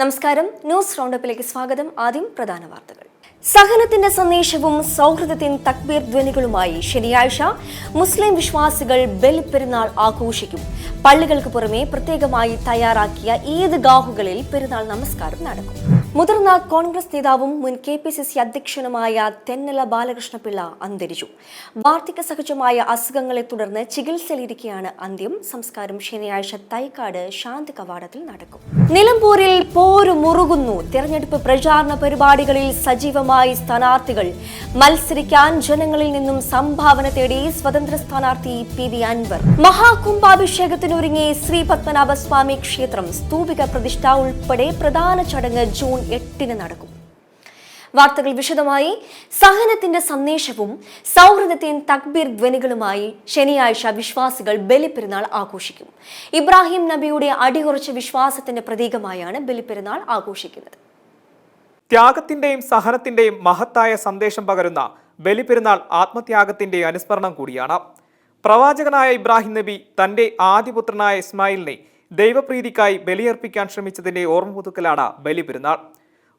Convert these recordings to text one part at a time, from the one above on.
നമസ്കാരം, ന്യൂസ് റൗണ്ടപ്പിലേക്ക് സ്വാഗതം. ആദ്യം പ്രധാന വാർത്തകൾ. സഹനത്തിന്റെ സന്ദേശവും സൗഹൃദത്തിന്റെ തക്ബീർ ധ്വനികളുമായി ശനിയാഴ്ച മുസ്ലിം വിശ്വാസികൾ ബലിപ്പെരുന്നാൾ ആഘോഷിക്കും. പള്ളികൾക്ക് പുറമെ പ്രത്യേകമായി തയ്യാറാക്കിയ ഈദ്ഗാഹുകളിൽ പെരുന്നാൾ നമസ്കാരം നടക്കും. മുതിർന്ന കോൺഗ്രസ് നേതാവും മുൻ KPCC അധ്യക്ഷനുമായ തെന്നല ബാലകൃഷ്ണപിള്ള അന്തരിച്ചു. വാർദ്ധക്യ സഹജമായ അസുഖങ്ങളെ തുടർന്ന് ചികിത്സയിലിരിക്കെയാണ് അന്ത്യം. സംസ്കാരം ശനിയാഴ്ച തൈക്കാട് ശാന്തി കവാടത്തിൽ നടക്കും. നിലമ്പൂരിൽ പോരുമുറുകുന്നു. തെരഞ്ഞെടുപ്പ് പ്രചാരണ പരിപാടികളിൽ സജീവമായി സ്ഥാനാർത്ഥികൾ. മത്സരിക്കാൻ ജനങ്ങളിൽ നിന്നും സംഭാവന തേടി സ്വതന്ത്ര സ്ഥാനാർത്ഥി PV അൻവർ. മഹാകുംഭാഭിഷേകത്തിനൊരുങ്ങി ശ്രീ പത്മനാഭസ്വാമി ക്ഷേത്രം. സ്തൂപിക പ്രതിഷ്ഠ ഉൾപ്പെടെ പ്രധാന ചടങ്ങ് ജൂൺ 8 നടക്കും. വാർത്തകൾ വിശദമായി. സഹനത്തിന്റെ സന്ദേശവും സൗഹൃദത്തിന്റെ തക്ബീർ ധ്വനികളുമായി ശനിയാഴ്ച വിശ്വാസികൾ ബലിപ്പെരുന്നാൾ ആഘോഷിക്കും. ഇബ്രാഹിം നബിയുടെ അടിയുറച്ച വിശ്വാസത്തിന്റെ പ്രതീകമായാണ് ബലിപ്പെരുന്നാൾ ആഘോഷിക്കുന്നത്. ത്യാഗത്തിന്റെയും സഹനത്തിന്റെയും മഹത്തായ സന്ദേശം പകരുന്ന ബലിപ്പെരുന്നാൾ ആത്മത്യാഗത്തിന്റെ അനുസ്മരണം കൂടിയാണ്. പ്രവാചകനായ ഇബ്രാഹിം നബി തന്റെ ആദ്യപുത്രനായ ഇസ്മായിലിനെ ദൈവപ്രീതിക്കായി ബലിയർപ്പിക്കാൻ ശ്രമിച്ചതിന്റെ ഓർമ്മ പുതുക്കലാണ് ബലിപ്പെരുന്നാൾ.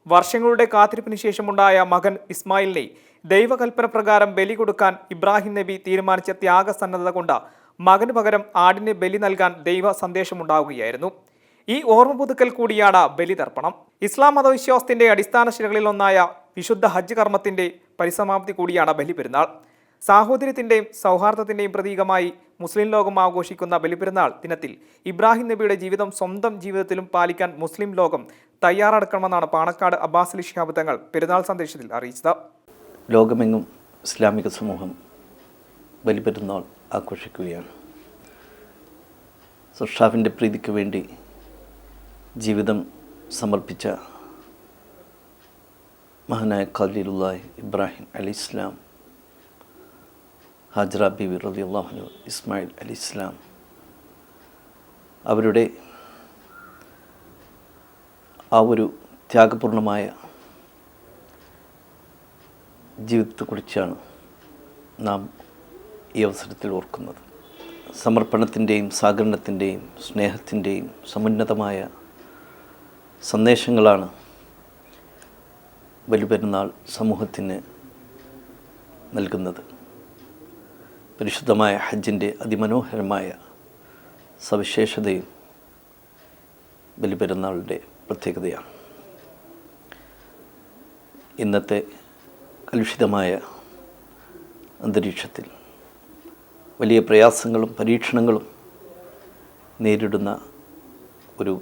വർഷങ്ങളുടെ കാത്തിരിപ്പിന് ശേഷമുണ്ടായ മകൻ ഇസ്മായിലിനെ ദൈവകൽപ്പന പ്രകാരം ബലി കൊടുക്കാൻ ഇബ്രാഹിം നബി തീരുമാനിച്ച ത്യാഗസന്നദ്ധത കൊണ്ട് മകന് പകരം ആടിന് ബലി നൽകാൻ ദൈവ സന്ദേശമുണ്ടാവുകയായിരുന്നു. ഈ ഓർമ്മ പുതുക്കൽ കൂടിയാണ് ബലിതർപ്പണം. ഇസ്ലാം മതവിശ്വാസത്തിന്റെ അടിസ്ഥാന ശിലകളിൽ ഒന്നായ വിശുദ്ധ ഹജ്ജ് കർമ്മത്തിന്റെ പരിസമാപ്തി കൂടിയാണ് ബലിപ്പെരുന്നാൾ. സാഹോദര്യത്തിന്റെയും സൗഹാർദ്ദത്തിന്റെയും പ്രതീകമായി മുസ്ലിം ലോകം ആഘോഷിക്കുന്ന ബലിപ്പെരുന്നാൾ ദിനത്തിൽ ഇബ്രാഹിം നബിയുടെ ജീവിതം സ്വന്തം ജീവിതത്തിലും പാലിക്കാൻ മുസ്ലിം ലോകം തയ്യാറെടുക്കണമെന്നാണ് പാണക്കാട് അബ്ബാസ് അലി ശിഹാബ് തങ്ങൾ പെരുന്നാൾ സന്ദേശത്തിൽ അറിയിച്ചത്. ലോകമെങ്ങും ഇസ്ലാമിക സമൂഹം ബലിപ്പെരുന്നാൾ ആഘോഷിക്കുകയാണ്. സൃഷ്ടാവിൻ്റെ പ്രീതിക്ക് വേണ്ടി ജീവിതം സമർപ്പിച്ച മഹാനായ ഖലീലുല്ലാഹി ഇബ്രാഹിം അലൈഹിസ്സലാം, ഹാജറ ബീവി റളിയല്ലാഹു അൻഹു, ഇസ്മായിൽ അലൈഹിസ്സലാം, അവരുടെ ആ ഒരു ത്യാഗപൂർണമായ ജീവിതത്തെക്കുറിച്ചാണ് നാം ഈ അവസരത്തിൽ ഓർക്കുന്നത്. സമർപ്പണത്തിൻ്റെയും സഹകരണത്തിൻ്റെയും സ്നേഹത്തിൻ്റെയും സമുന്നതമായ സന്ദേശങ്ങളാണ് ബലിപ്പെരുന്നാൾ സമൂഹത്തിന് നൽകുന്നത്. പരിശുദ്ധമായ ഹജ്ജിൻ്റെ അതിമനോഹരമായ സവിശേഷതയും ബലിപ്പെരുന്നാളിൻ്റെ പ്രത്യേകതയാണ്. ഇന്നത്തെ കലുഷിതമായ അന്തരീക്ഷത്തിൽ വലിയ പ്രയാസങ്ങളും പരീക്ഷണങ്ങളും നേരിടുന്ന ഒരു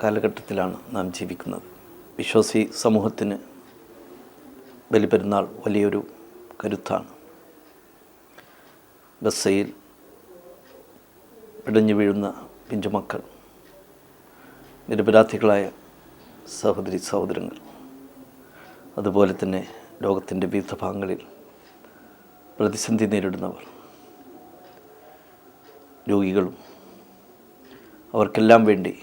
കാലഘട്ടത്തിലാണ് നാം ജീവിക്കുന്നത്. വിശ്വാസി സമൂഹത്തിന് ബലിപ്പെരുന്നാൾ വലിയൊരു കരുത്താണ്. ഗസയിൽ പിടഞ്ഞു വീഴുന്ന പിഞ്ചുമക്കൾ, നിരപരാധികളായ സഹോദരി സഹോദരങ്ങൾ, അതുപോലെ തന്നെ ലോകത്തിൻ്റെ വിവിധ ഭാഗങ്ങളിൽ പ്രതിസന്ധി നേരിടുന്നവർ, രോഗികളും, അവർക്കെല്ലാം വേണ്ടി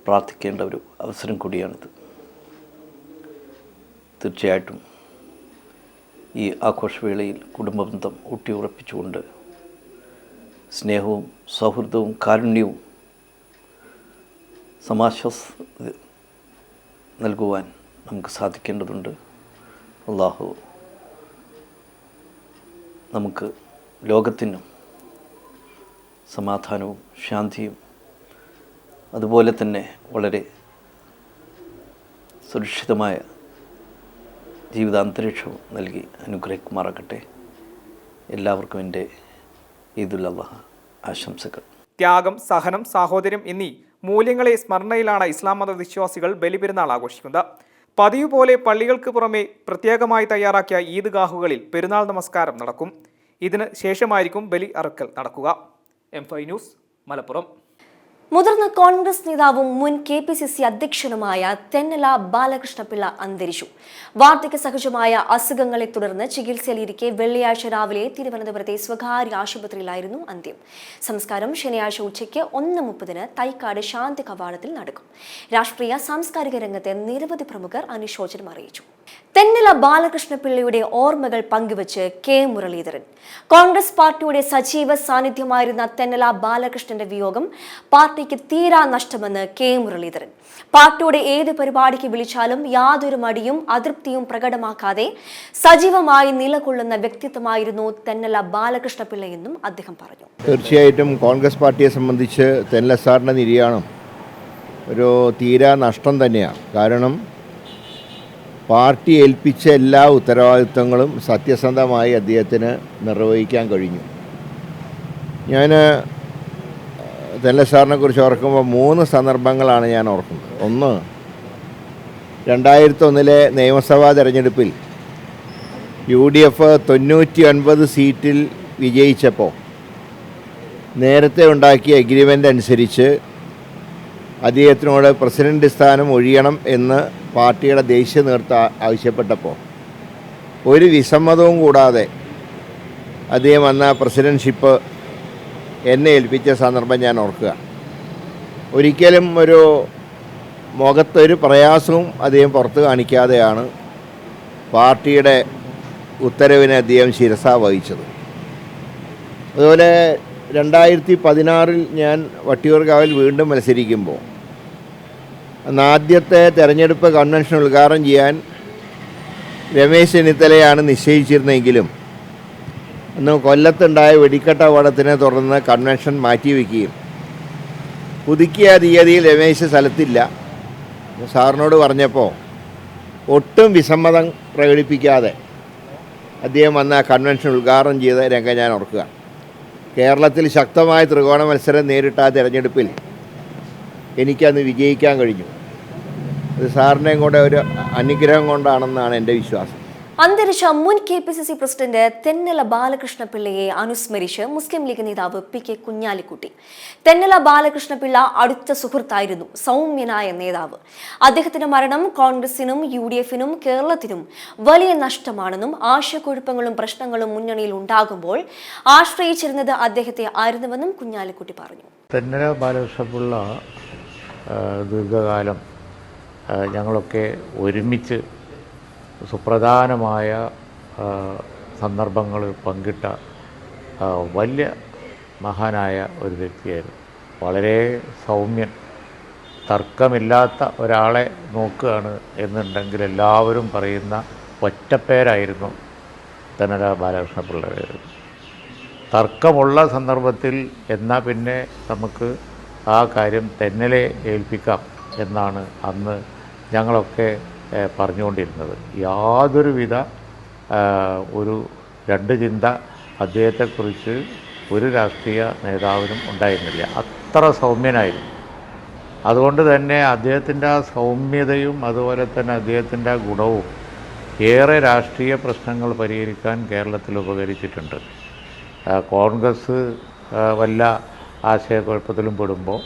പ്രാർത്ഥിക്കേണ്ട ഒരു അവസരം കൂടിയാണിത്. തീർച്ചയായിട്ടും ഈ ആഘോഷവേളയിൽ കുടുംബബന്ധം ഊട്ടിയുറപ്പിച്ചുകൊണ്ട് സ്നേഹവും സൗഹൃദവും കാരുണ്യവും സമാശ്വാസം നൽകുവാൻ നമുക്ക് സാധിക്കേണ്ടതുണ്ട്. അല്ലാഹു നമുക്ക് ലോകത്തിനും സമാധാനവും ശാന്തിയും അതുപോലെ തന്നെ വളരെ സുരക്ഷിതമായ ജീവിതാന്തരീക്ഷവും നൽകി അനുഗ്രഹിക്കുമാറാകട്ടെ. എല്ലാവർക്കും എൻ്റെ ഈദുൽ അദ്ഹ ആശംസകൾ. ത്യാഗം, സഹനം, സാഹോദര്യം എന്നീ മൂല്യങ്ങളെ സ്മരണയിലാണ് ഇസ്ലാം മത വിശ്വാസികൾ ബലിപ്പെരുന്നാൾ ആഘോഷിക്കുന്നത്. പതിവ് പോലെ പള്ളികൾക്ക് പുറമെ പ്രത്യേകമായി തയ്യാറാക്കിയ ഈദ്ഗാഹുകളിൽ പെരുന്നാൾ നമസ്കാരം നടക്കും. ഇതിന് ശേഷമായിരിക്കും ബലി അറുക്കൽ നടക്കുക. M5 news, Malappuram. മുതിർന്ന കോൺഗ്രസ് നേതാവും മുൻ KPCC അധ്യക്ഷനുമായ തെന്നല ബാലകൃഷ്ണപിള്ള അന്തരിച്ചു. വാർദ്ധക്യ സഹജമായ അസുഖങ്ങളെ തുടർന്ന് ചികിത്സയിലിരിക്കെ വെള്ളിയാഴ്ച രാവിലെ തിരുവനന്തപുരത്തെ സ്വകാര്യ ആശുപത്രിയിലായിരുന്നു അന്ത്യം. സംസ്കാരം ശനിയാഴ്ച ഉച്ചയ്ക്ക് 1:30 തൈക്കാട് ശാന്തി കവാടത്തിൽ നടക്കും. രാഷ്ട്രീയ സാംസ്കാരിക രംഗത്തെ നിരവധി പ്രമുഖർ അനുശോചനം അറിയിച്ചു. തെന്നല ബാലകൃഷ്ണപിള്ളയുടെ ഓർമ്മകൾ പങ്കുവച്ച് കെ മുരളീധരൻ. കോൺഗ്രസ് പാർട്ടിയുടെ സജീവ സാന്നിധ്യമായിരുന്ന തെന്നല ബാലകൃഷ്ണന്റെ വിയോഗം പാർട്ടിക്ക് തീരാ നഷ്ടമെന്ന് കെ മുരളീധരൻ. പാർട്ടിയുടെ ഏത് പരിപാടിക്ക് വിളിച്ചാലും യാതൊരു മടിയും അതൃപ്തിയും പ്രകടമാക്കാതെ സജീവമായി നിലകൊള്ളുന്ന വ്യക്തിത്വമായിരുന്നു തെന്നല ബാലകൃഷ്ണപിള്ളയെന്നും അദ്ദേഹം പറഞ്ഞു. തീർച്ചയായിട്ടും കോൺഗ്രസ് പാർട്ടിയെ സംബന്ധിച്ച് തെന്നല സാറിൻ്റെ നിര്യാണം ഒരു തീരാ നഷ്ടം തന്നെയാണ്. കാരണം പാർട്ടി ഏൽപ്പിച്ച എല്ലാ ഉത്തരവാദിത്വങ്ങളും സത്യസന്ധമായി അദ്ദേഹത്തിന് നിർവഹിക്കാൻ കഴിഞ്ഞു. ഞാൻ തെന്നല സാറിനെ കുറിച്ച് ഓർക്കുമ്പോൾ 3 സന്ദർഭങ്ങളാണ് ഞാൻ ഓർക്കുന്നത്. ഒന്ന്, 2001 നിയമസഭാ തെരഞ്ഞെടുപ്പിൽ UDF 99 സീറ്റിൽ വിജയിച്ചപ്പോൾ നേരത്തെ ഉണ്ടാക്കിയ എഗ്രിമെൻ്റ് അനുസരിച്ച് അദ്ദേഹത്തിനോട് പ്രസിഡന്റ് സ്ഥാനം ഒഴിയണം എന്ന് പാർട്ടിയുടെ ദേശീയ നേതൃത്വം ആവശ്യപ്പെട്ടപ്പോൾ ഒരു വിസമ്മതവും കൂടാതെ അദ്ദേഹം അന്ന് പ്രസിഡൻഷിപ്പ് എന്നെ ഏൽപ്പിച്ച സന്ദർഭം ഞാൻ ഓർക്കുക. ഒരിക്കലും ഒരു മുഖത്തൊരു പ്രയാസവും അദ്ദേഹം പുറത്ത് കാണിക്കാതെയാണ് പാർട്ടിയുടെ ഉത്തരവിനെ അദ്ദേഹം ശിരസാ വഹിച്ചത്. അതുപോലെ 2016 ഞാൻ വട്ടിയൂർക്കാവിൽ വീണ്ടും മത്സരിക്കുമ്പോൾ അന്ന് ആദ്യത്തെ തെരഞ്ഞെടുപ്പ് കൺവെൻഷൻ ഉദ്ഘാടനം ചെയ്യാൻ രമേശ് ചെന്നിത്തലയാണ് നിശ്ചയിച്ചിരുന്നെങ്കിലും അന്ന് കൊല്ലത്തുണ്ടായ വെടിക്കെട്ട് അപകടത്തിനെ തുടർന്ന് കൺവെൻഷൻ മാറ്റിവെക്കുകയും പുതുക്കിയ തീയതിയിൽ രമേശ് സ്ഥലത്തില്ല. സാറിനോട് പറഞ്ഞപ്പോൾ ഒട്ടും വിസമ്മതം പ്രകടിപ്പിക്കാതെ അദ്ദേഹം വന്ന കൺവെൻഷൻ ഉദ്ഘാടനം ചെയ്ത രംഗം ഞാൻ ഓർക്കുക. കേരളത്തിൽ ശക്തമായ ത്രികോണ മത്സരം നേരിട്ട ആ തെരഞ്ഞെടുപ്പിൽ എനിക്കന്ന് വിജയിക്കാൻ കഴിഞ്ഞു. അത് സാറിനെയും കൂടെ ഒരു അനുഗ്രഹം കൊണ്ടാണെന്നാണ് എൻ്റെ വിശ്വാസം. അന്തരിച്ച മുൻ KPCC പ്രസിഡന്റ് തെന്നല ബാലകൃഷ്ണപിള്ളയെ അനുസ്മരിച്ച് മുസ്ലിം ലീഗ് നേതാവ് PK കുഞ്ഞാലിക്കുട്ടി. തെന്നല ബാലകൃഷ്ണപിള്ള അടുത്ത സുഹൃത്തായിരുന്നു, സൗമ്യനായ നേതാവ്. അദ്ദേഹത്തിന്റെ മരണം കോൺഗ്രസിനും UDFനും കേരളത്തിനും വലിയ നഷ്ടമാണെന്നും ആശയക്കുഴപ്പങ്ങളും പ്രശ്നങ്ങളും മുന്നണിയിൽ ഉണ്ടാകുമ്പോൾ ആശ്രയിച്ചിരുന്നത് അദ്ദേഹത്തെ ആയിരുന്നുവെന്നും കുഞ്ഞാലിക്കുട്ടി പറഞ്ഞു. തെന്നല ബാലകൃഷ്ണപിള്ള ദീർഘകാലം ഞങ്ങളൊക്കെ ഒരുമിച്ച് സുപ്രധാനമായ സന്ദർഭങ്ങൾ പങ്കിട്ട വലിയ മഹാനായ ഒരു വ്യക്തിയായിരുന്നു. വളരെ സൗമ്യൻ, തർക്കമില്ലാത്ത ഒരാളെ നോക്കുകയാണ് എന്നുണ്ടെങ്കിൽ എല്ലാവരും പറയുന്ന ഒറ്റപ്പേരായിരുന്നു തെന്നല ബാലകൃഷ്ണപിള്ളയുടെ. തർക്കമുള്ള സന്ദർഭത്തിൽ എന്നാൽ പിന്നെ നമുക്ക് ആ കാര്യം തെന്നലെ ഏൽപ്പിക്കാം എന്നാണ് അന്ന് ഞങ്ങളൊക്കെ പറഞ്ഞുകൊണ്ടിരുന്നത്. യാതൊരുവിധ ഒരു രണ്ട് ചിന്ത അദ്ദേഹത്തെക്കുറിച്ച് ഒരു രാഷ്ട്രീയ നേതാവിനും ഉണ്ടായിരുന്നില്ല. അത്ര സൗമ്യനായിരുന്നു. അതുകൊണ്ട് തന്നെ അദ്ദേഹത്തിൻ്റെ ആ സൗമ്യതയും അതുപോലെ തന്നെ അദ്ദേഹത്തിൻ്റെ ആ ഗുണവും ഏറെ രാഷ്ട്രീയ പ്രശ്നങ്ങൾ പരിഹരിക്കാൻ കേരളത്തിൽ ഉപകരിച്ചിട്ടുണ്ട്. കോൺഗ്രസ് വല്ല ആശയക്കുഴപ്പത്തിലും പെടുമ്പോൾ,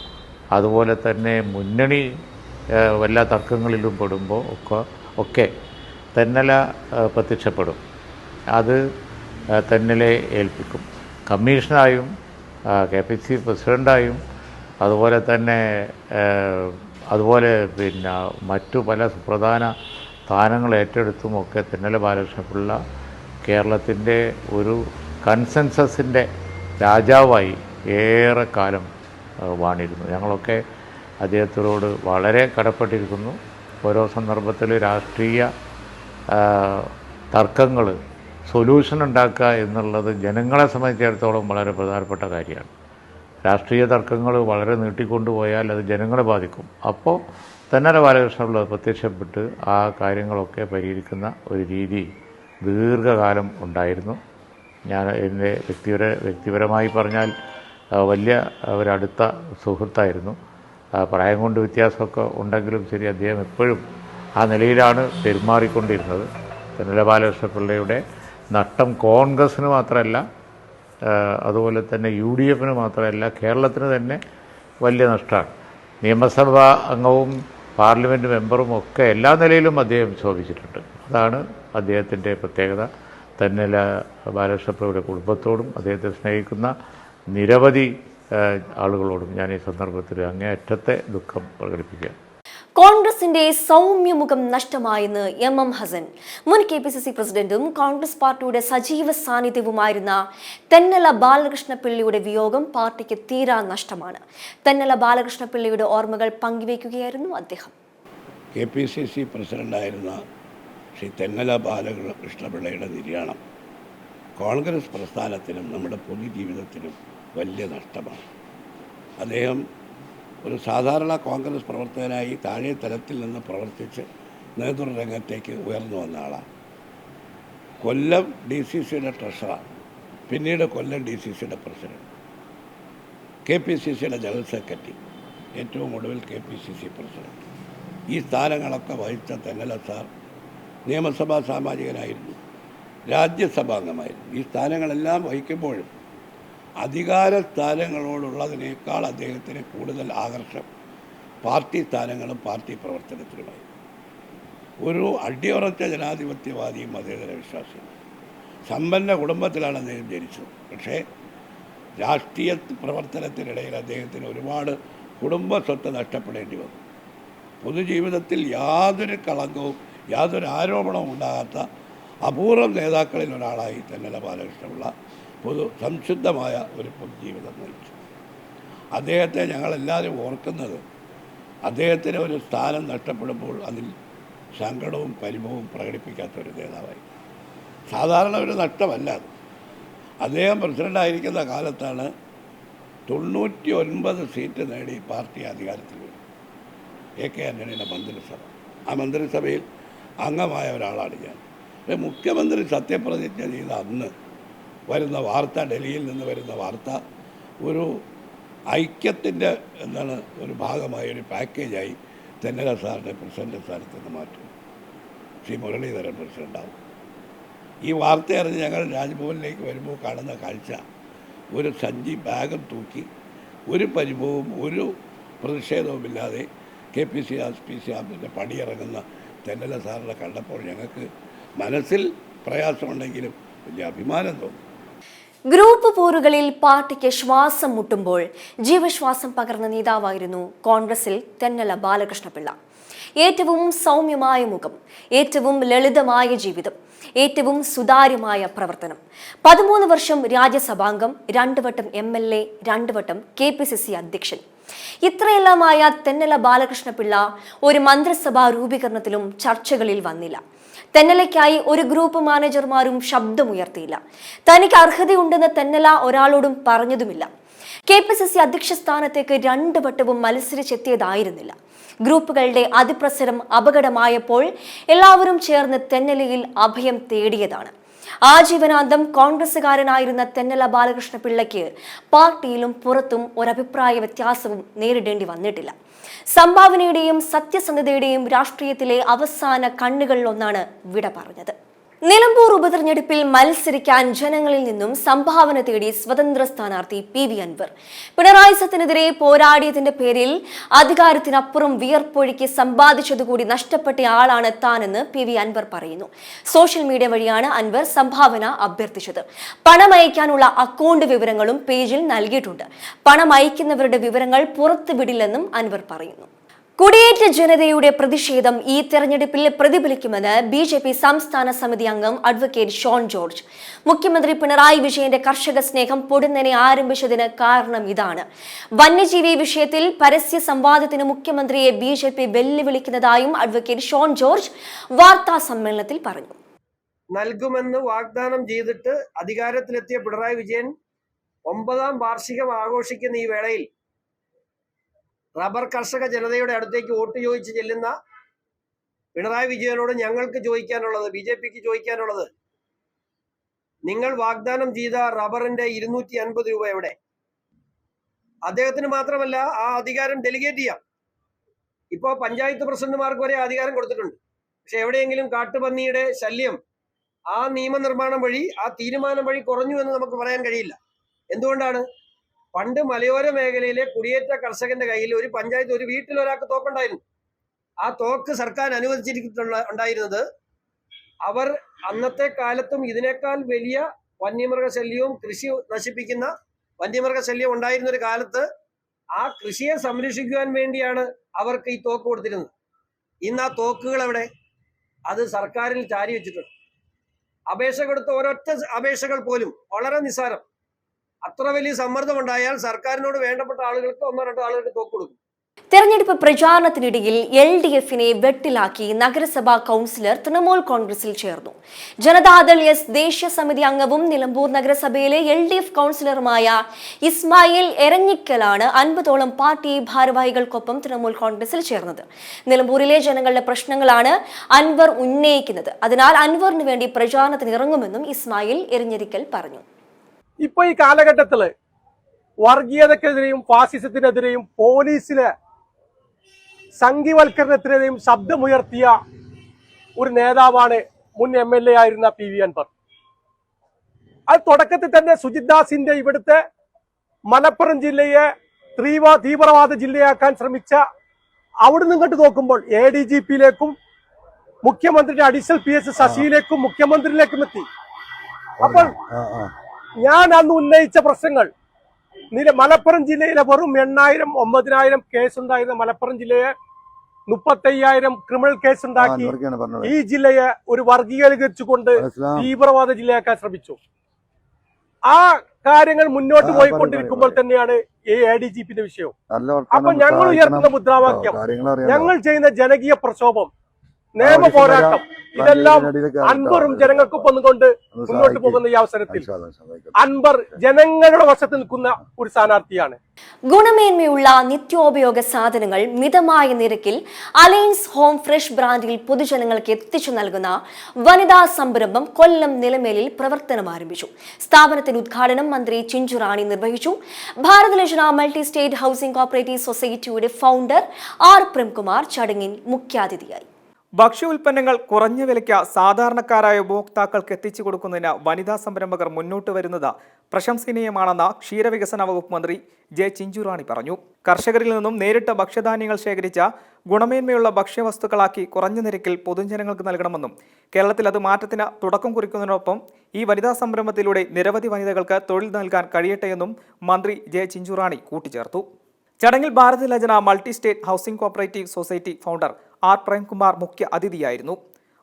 അതുപോലെ തന്നെ മുന്നണി വല്ല തർക്കങ്ങളിലും പെടുമ്പോൾ ഒക്കെ തെന്നല പ്രത്യക്ഷപ്പെടും. അത് തെന്നലെ ഏൽപ്പിക്കും. കമ്മീഷണറായും KPCC പ്രസിഡൻ്റായും അതുപോലെ തന്നെ പിന്നെ മറ്റു പല സുപ്രധാന സ്ഥാനങ്ങൾ ഏറ്റെടുത്തുമൊക്കെ തെന്നല ബാലകൃഷ്ണപിള്ള കേരളത്തിൻ്റെ ഒരു കൺസെൻസസിൻ്റെ രാജാവായി ഏറെ കാലം വാണിരുന്നു. ഞങ്ങളൊക്കെ അദ്ദേഹത്തോട് വളരെ കടപ്പെട്ടിരിക്കുന്നു. ഓരോ സന്ദർഭത്തിൽ രാഷ്ട്രീയ തർക്കങ്ങൾ സൊല്യൂഷൻ ഉണ്ടാക്കുക എന്നുള്ളത് ജനങ്ങളെ സംബന്ധിച്ചിടത്തോളം വളരെ പ്രധാനപ്പെട്ട കാര്യമാണ്. രാഷ്ട്രീയ തർക്കങ്ങൾ വളരെ നീട്ടിക്കൊണ്ടുപോയാൽ അത് ജനങ്ങളെ ബാധിക്കും. അപ്പോൾ തെന്നല ബാലകൃഷ്ണപിള്ള പ്രത്യക്ഷപ്പെട്ട് ആ കാര്യങ്ങളൊക്കെ പരിഹരിക്കുന്ന ഒരു രീതി ദീർഘകാലം ഉണ്ടായിരുന്നു. ഞാൻ എൻ്റെ വ്യക്തിപരമായി പറഞ്ഞാൽ വലിയ ഒരടുത്ത സുഹൃത്തായിരുന്നു. പ്രായം കൊണ്ട് വ്യത്യാസമൊക്കെ ഉണ്ടെങ്കിലും ശരി, അദ്ദേഹം എപ്പോഴും ആ നിലയിലാണ് പെരുമാറിക്കൊണ്ടിരുന്നത്. തെന്നല ബാലകൃഷ്ണപിള്ളയുടെ നഷ്ടം കോൺഗ്രസ്സിന് മാത്രമല്ല, അതുപോലെ തന്നെ UDFന് മാത്രമല്ല, കേരളത്തിന് തന്നെ വലിയ നഷ്ടമാണ്. നിയമസഭാ അംഗവും പാർലമെൻറ്റ് മെമ്പറും ഒക്കെ എല്ലാ നിലയിലും അദ്ദേഹം ശോഭിച്ചിട്ടുണ്ട്. അതാണ് അദ്ദേഹത്തിൻ്റെ പ്രത്യേകത. തെന്നല ബാലകൃഷ്ണപിള്ളയുടെ കുടുംബത്തോടും അദ്ദേഹത്തെ സ്നേഹിക്കുന്ന നിരവധി ആളുകളോടും ഞാൻ ഈ സന്ദർഭത്തിൽ അങ്ങേയറ്റത്തെ ദുഃഖം പ്രകടിപ്പിക്കുക. കോൺഗ്രസിന്റെ സൗമ്യമുഖം നഷ്ടമായെന്ന് എം ഹസൻ. മുൻ KPCC പ്രസിഡന്റും കോൺഗ്രസ് പാർട്ടിയുടെ സജീവ സാന്നിധ്യവുമായിരുന്ന തെന്നല ബാലകൃഷ്ണപിള്ളയുടെ വിയോഗം പാർട്ടിക്ക് തീരാ നഷ്ടമാണ്. തെന്നല ബാലകൃഷ്ണപിള്ളയുടെ ഓർമ്മകൾ പങ്കുവയ്ക്കുകയായിരുന്നു അദ്ദേഹം. KPCC പ്രസിഡന്റായിരുന്ന ശ്രീ തെന്നല ബാലകൃഷ്ണപിള്ളയുടെ നിര്യാണം കോൺഗ്രസ് പ്രസ്ഥാനത്തിനും നമ്മുടെ പൊതുജീവിതത്തിനും വലിയ നഷ്ടമാണ്. അദ്ദേഹം ഒരു സാധാരണ കോൺഗ്രസ് പ്രവർത്തകനായി താഴെ തലത്തിൽ നിന്ന് പ്രവർത്തിച്ച് നേതൃരംഗത്തേക്ക് ഉയർന്നു വന്ന ആളാണ്. കൊല്ലം DCCയുടെ ട്രഷറർ, പിന്നീട് കൊല്ലം DCCയുടെ പ്രസിഡന്റ്, KPCCയുടെ ജനറൽ സെക്രട്ടറി, ഏറ്റവും ഒടുവിൽ KPCC പ്രസിഡന്റ്. ഈ സ്ഥാനങ്ങളൊക്കെ വഹിച്ച തെന്നല സാർ നിയമസഭാ സാമാജികനായിരുന്നു, രാജ്യസഭാംഗമായിരുന്നു. ഈ സ്ഥാനങ്ങളെല്ലാം വഹിക്കുമ്പോഴും അധികാര സ്ഥാനങ്ങളോടുള്ളതിനേക്കാൾ അദ്ദേഹത്തിന് കൂടുതൽ ആകർഷണം പാർട്ടി സ്ഥാനങ്ങളും പാർട്ടി പ്രവർത്തനത്തിലുമായി. ഒരു അടിയുറച്ച ജനാധിപത്യവാദിയും മതേതര വിശ്വാസിയും. സമ്പന്ന കുടുംബത്തിലാണ് അദ്ദേഹം ജനിച്ചത്. പക്ഷേ രാഷ്ട്രീയ പ്രവർത്തനത്തിനിടയിൽ അദ്ദേഹത്തിന് ഒരുപാട് കുടുംബ സ്വത്ത് നഷ്ടപ്പെടേണ്ടി വന്നു. പൊതുജീവിതത്തിൽ യാതൊരു കളങ്കവും യാതൊരു ആരോപണവും ഉണ്ടാകാത്ത അപൂർവം നേതാക്കളിൽ ഒരാളായി തെന്നല ബാലകൃഷ്ണപിള്ള സംശുദ്ധമായ ഒരു പൊതുജീവിതം നയിച്ചു. അദ്ദേഹത്തെ ഞങ്ങളെല്ലാവരും ഓർക്കുന്നത് അദ്ദേഹത്തിന് ഒരു സ്ഥാനം നഷ്ടപ്പെടുമ്പോൾ അതിൽ സങ്കടവും പരിഭവവും പ്രകടിപ്പിക്കാത്ത ഒരു നേതാവായി. സാധാരണ ഒരു നഷ്ടമല്ല അത്. അദ്ദേഹം പ്രസിഡൻ്റായിരിക്കുന്ന കാലത്താണ് 99 സീറ്റ് നേടി പാർട്ടി അധികാരത്തിൽ വരും. AK ആൻ്റണിയുടെ മന്ത്രിസഭ. ആ മന്ത്രിസഭയിൽ അംഗമായ ഒരാളാണ് ഞാൻ. മുഖ്യമന്ത്രി സത്യപ്രതിജ്ഞ ചെയ്ത അന്ന് വരുന്ന വാർത്ത, ഡൽഹിയിൽ നിന്ന് വരുന്ന വാർത്ത, ഒരു ഐക്യത്തിൻ്റെ ഒരു ഭാഗമായി ഒരു പാക്കേജായി തെന്നല സാറിൻ്റെ പ്രസിഡന്റ് സ്ഥാനത്ത് നിന്ന് മാറ്റും. ശ്രീ മുരളീധരൻ പ്രസിഡൻ്റാവും. ഈ വാർത്ത അറിഞ്ഞ് ഞങ്ങൾ രാജ്ഭവനിലേക്ക് വരുമ്പോൾ കാണുന്ന കാഴ്ച, ഒരു സഞ്ചി ബാഗും തൂക്കി ഒരു പരിഭവവും ഒരു പ്രതിഷേധവുമില്ലാതെ KPCC ആഫീസിൻ്റെ പടിയിറങ്ങുന്ന തെന്നല സാറിനെ കണ്ടപ്പോൾ ഞങ്ങൾക്ക് മനസ്സിൽ പ്രയാസമുണ്ടെങ്കിലും വലിയ അഭിമാനം തോന്നി. ഗ്രൂപ്പ് പോരുകളിൽ പാർട്ടിക്ക് ശ്വാസം മുട്ടുമ്പോൾ ജീവശ്വാസം പകർന്ന നേതാവായിരുന്നു കോൺഗ്രസിൽ തെന്നല ബാലകൃഷ്ണപിള്ള. ഏറ്റവും സൗമ്യമായ മുഖം, ഏറ്റവും ലളിതമായ ജീവിതം, ഏറ്റവും സുതാര്യമായ പ്രവർത്തനം. 13 വർഷം രാജ്യസഭാംഗം, 2 വട്ടം MLA, 2 വട്ടം KPCC അധ്യക്ഷൻ. ഇത്രയെല്ലാമായ തെന്നല ബാലകൃഷ്ണപിള്ള ഒരു മന്ത്രിസഭാ രൂപീകരണത്തിലും ചർച്ചകളിൽ വന്നില്ല. തെന്നലയ്ക്കായി ഒരു ഗ്രൂപ്പ് മാനേജർമാരും ശബ്ദമുയർത്തിയില്ല. തനിക്ക് അർഹതയുണ്ടെന്ന് തെന്നല ഒരാളോടും പറഞ്ഞതുമില്ല. KPCC അധ്യക്ഷ സ്ഥാനത്തേക്ക് 2 വട്ടവും മത്സരിച്ചെത്തിയതായിരുന്നില്ല. ഗ്രൂപ്പുകളുടെ അതിപ്രസരം അപകടമായപ്പോൾ എല്ലാവരും ചേർന്ന് തെന്നലയിൽ അഭയം തേടിയതാണ്. ആജീവനാന്തം കോൺഗ്രസുകാരനായിരുന്ന തെന്നല ബാലകൃഷ്ണപിള്ളയ്ക്ക് പാർട്ടിയിലും പുറത്തും ഒരഭിപ്രായ വ്യത്യാസവും നേരിടേണ്ടി വന്നിട്ടില്ല. സംഭാവനയുടെയും സത്യസന്ധതയുടെയും രാഷ്ട്രീയത്തിലെ അവസാന കണ്ണുകളിലൊന്നാണ് വിട പറഞ്ഞത്. നിലമ്പൂർ ഉപതെരഞ്ഞെടുപ്പിൽ മത്സരിക്കാൻ ജനങ്ങളിൽ നിന്നും സംഭാവന തേടി സ്വതന്ത്ര സ്ഥാനാർത്ഥി PV അൻവർ. പിണറായി സത്തിനെതിരെ പോരാടിയതിന്റെ പേരിൽ അധികാരത്തിനപ്പുറം വിയർപ്പൊഴുക്കി സമ്പാദിച്ചതുകൂടി നഷ്ടപ്പെട്ട ആളാണ് താനെന്ന് PV അൻവർ പറയുന്നു. സോഷ്യൽ മീഡിയ വഴിയാണ് അൻവർ സംഭാവന അഭ്യർത്ഥിച്ചത്. പണം അയക്കാനുള്ള അക്കൗണ്ട് വിവരങ്ങളും പേജിൽ നൽകിയിട്ടുണ്ട്. പണം അയക്കുന്നവരുടെ വിവരങ്ങൾ പുറത്തുവിടില്ലെന്നും അൻവർ പറയുന്നു. കുടിയേറ്റ ജനതയുടെ പ്രതിഷേധം ഈ തെരഞ്ഞെടുപ്പിൽ പ്രതിഫലിക്കുമെന്ന് BJP സംസ്ഥാന സമിതി അംഗം അഡ്വക്കേറ്റ് ഷോൺ ജോർജ്. മുഖ്യമന്ത്രി പിണറായി വിജയന്റെ കർഷക സ്നേഹം പൊടുന്നനെ ആരംഭിച്ചതിന് കാരണം ഇതാണ്. വന്യജീവി വിഷയത്തിൽ പരസ്യ സംവാദത്തിന് മുഖ്യമന്ത്രിയെ BJP വെല്ലുവിളിക്കുന്നതായും അഡ്വക്കേറ്റ് ഷോൺ ജോർജ് വാർത്താ സമ്മേളനത്തിൽ പറഞ്ഞു. നൽകുമെന്ന് വാഗ്ദാനം ചെയ്തിട്ട് അധികാരത്തിലെത്തിയ പിണറായി വിജയൻ 9ാം വാർഷികം ആഘോഷിക്കുന്ന ഈ വേളയിൽ റബ്ബർ കർഷക ജനതയുടെ അടുത്തേക്ക് വോട്ട് ചോദിച്ച് ചെല്ലുന്ന പിണറായി വിജയനോട് ഞങ്ങൾക്ക് ചോദിക്കാനുള്ളത്, BJPക്ക് ചോദിക്കാനുള്ളത്, നിങ്ങൾ വാഗ്ദാനം ചെയ്ത റബ്ബറിന്റെ 250 രൂപ എവിടെ? അദ്ദേഹത്തിന് മാത്രമല്ല ആ അധികാരം ഡെലിഗേറ്റ് ചെയ്യാം. ഇപ്പോൾ പഞ്ചായത്ത് പ്രസിഡന്റുമാർക്ക് വരെ അധികാരം കൊടുത്തിട്ടുണ്ട്. പക്ഷെ എവിടെയെങ്കിലും കാട്ടുപന്നിയുടെ ശല്യം ആ നിയമനിർമ്മാണം വഴി, ആ തീരുമാനം വഴി കുറഞ്ഞു എന്ന് നമുക്ക് പറയാൻ കഴിയില്ല. എന്തുകൊണ്ടാണ്? പണ്ട് മലയോര മേഖലയിലെ കുടിയേറ്റ കർഷകന്റെ കയ്യിൽ ഒരു പഞ്ചായത്ത്, ഒരു വീട്ടിൽ ഒരാൾക്ക് തോക്കുണ്ടായിരുന്നു. ആ തോക്ക് സർക്കാർ അനുവദിച്ചിട്ടുണ്ടായിരുന്നത് അവർ അന്നത്തെ കാലത്തും ഇതിനേക്കാൾ വലിയ വന്യമൃഗശല്യവും കൃഷി നശിപ്പിക്കുന്ന വന്യമൃഗശല്യം ഉണ്ടായിരുന്ന ഒരു കാലത്ത് ആ കൃഷിയെ സംരക്ഷിക്കുവാൻ വേണ്ടിയാണ് അവർക്ക് ഈ തോക്ക് കൊടുത്തിരുന്നത്. ഇന്ന് ആ തോക്കുകൾ എവിടെ? അത് സർക്കാരിൽ ചാരി വെച്ചിട്ടുണ്ട്. അപേക്ഷ കൊടുത്ത ഒരൊറ്റ അപേക്ഷകൾ പോലും വളരെ നിസ്സാരം. അത്ര വലിയ സമ്മർദ്ദം ഉണ്ടായാൽ സർക്കാരിനോട് വേണ്ടപ്പെട്ട ആളുകൾക്ക് 1-2 ആളുകൾക്ക് തോക്ക് കൊടുക്കും. തെരഞ്ഞെടുപ്പ് പ്രചാരണത്തിനിടയിൽ LDF-നെ വെട്ടിലാക്കി നഗരസഭാ കൗൺസിലർ തൃണമൂൽ കോൺഗ്രസിൽ ചേർന്നു. ജനതാദൾ എസ് ദേശീയ സമിതി അംഗവും നിലമ്പൂർ നഗരസഭയിലെ LDF കൗൺസിലറുമായ ഇസ്മായിൽ എരഞ്ഞിക്കലാണ് 50ഓളം പാർട്ടി ഭാരവാഹികൾക്കൊപ്പം തൃണമൂൽ കോൺഗ്രസിൽ ചേർന്നത്. നിലമ്പൂരിലെ ജനങ്ങളുടെ പ്രശ്നങ്ങളാണ് അൻവർ ഉന്നയിക്കുന്നത്. അതിനാൽ അൻവറിന് വേണ്ടി പ്രചാരണത്തിന് ഇറങ്ങുമെന്നും ഇസ്മായിൽ എരഞ്ഞിക്കൽ പറഞ്ഞു. ഇപ്പൊ ഈ കാലഘട്ടത്തില് വർഗീയതക്കെതിരെയും ഫാസിസത്തിനെതിരെയും പോലീസിലെ സംഘീവൽക്കരണത്തിനെതിരെയും ശബ്ദമുയർത്തിയ ഒരു നേതാവാണ് മുൻ MLA ആയിരുന്ന PV അൻവർ. അത് തുടക്കത്തിൽ തന്നെ സുജിത് ദാസിന്റെ ഇവിടുത്തെ മലപ്പുറം ജില്ലയെ തീവ്രവാദ ജില്ലയാക്കാൻ ശ്രമിച്ച അവിടുന്ന് ഇങ്ങോട്ട് നോക്കുമ്പോൾ ADGP-യിലേക്കും മുഖ്യമന്ത്രിയുടെ അഡീഷണൽ PS ശശിയിലേക്കും മുഖ്യമന്ത്രിയിലേക്കും എത്തി. അപ്പോൾ ഞാൻ അന്ന് ഉന്നയിച്ച പ്രശ്നങ്ങൾ മലപ്പുറം ജില്ലയിലെ വെറും 8,000-9,000 കേസുണ്ടായിരുന്ന മലപ്പുറം ജില്ലയെ 35,000 ക്രിമിനൽ കേസ് ഉണ്ടാക്കി ഈ ജില്ലയെ ഒരു വർഗീകരിച്ചുകൊണ്ട് തീവ്രവാദ ജില്ലയാക്കാൻ ശ്രമിച്ചു. ആ കാര്യങ്ങൾ മുന്നോട്ട് പോയിക്കൊണ്ടിരിക്കുമ്പോൾ തന്നെയാണ് ഈ ADGP-ന്റെ വിഷയം. അപ്പൊ ഞങ്ങൾ ഉയർത്തുന്ന മുദ്രാവാക്യം, ഞങ്ങൾ ചെയ്യുന്ന ജനകീയ പ്രക്ഷോഭം, നിയമ പോരാട്ടം, ഇതെല്ലാം അൻവറും ജനങ്ങൾക്കൊപ്പം കൊണ്ട് മുന്നോട്ട് പോകുന്ന ഈ അവസരത്തിൽ അൻവർ ജനങ്ങളുടെ വശത്ത് നിൽക്കുന്ന ഒരു സ്ഥാനാർത്ഥിയാണ്. ഗുണമേന്മയുള്ള നിത്യോപയോഗ സാധനങ്ങൾ മിതമായ നിരക്കിൽ അലയൻസ് ഹോം ഫ്രഷ് ബ്രാൻഡിൽ പൊതുജനങ്ങൾക്ക് എത്തിച്ചു നൽകുന്ന വനിതാ സംരംഭം കൊല്ലം നിലമേലിൽ പ്രവർത്തനം ആരംഭിച്ചു. സ്ഥാപനത്തിന്റെ ഉദ്ഘാടനം മന്ത്രി ചിഞ്ചുറാണി നിർവഹിച്ചു. ഭാരതലജ്ന മൾട്ടി സ്റ്റേറ്റ് ഹൗസിംഗ് കോഓപ്പറേറ്റീവ് സൊസൈറ്റിയുടെ ഫൗണ്ടർ R. പ്രേംകുമാർ ചടങ്ങിൽ മുഖ്യാതിഥിയായി. ഭക്ഷ്യ ഉൽപ്പന്നങ്ങൾ കുറഞ്ഞ വിലയ്ക്ക് സാധാരണക്കാരായ ഉപഭോക്താക്കൾക്ക് എത്തിച്ചു കൊടുക്കുന്നതിന് വനിതാ സംരംഭകർ മുന്നോട്ട് വരുന്നത് പ്രശംസനീയമാണെന്ന് ക്ഷീരവികസന വകുപ്പ് മന്ത്രി J. ചിഞ്ചുറാണി പറഞ്ഞു. കർഷകരിൽ നിന്നും നേരിട്ട് ഭക്ഷ്യധാന്യങ്ങൾ ശേഖരിച്ച ഗുണമേന്മയുള്ള ഭക്ഷ്യവസ്തുക്കളാക്കി കുറഞ്ഞ നിരക്കിൽ പൊതുജനങ്ങൾക്ക് നൽകണമെന്നും കേരളത്തിൽ അത് മാറ്റത്തിന് തുടക്കം കുറിക്കുന്നതിനൊപ്പം ഈ വനിതാ സംരംഭത്തിലൂടെ നിരവധി വനിതകൾക്ക് തൊഴിൽ നൽകാൻ കഴിയട്ടെയെന്നും മന്ത്രി J. ചിഞ്ചുറാണി കൂട്ടിച്ചേർത്തു. ചടങ്ങിൽ ഭാരതലജ്ന multi state housing cooperative society founder R. Premkumar മുഖ്യ അതിഥിയായിരുന്നു.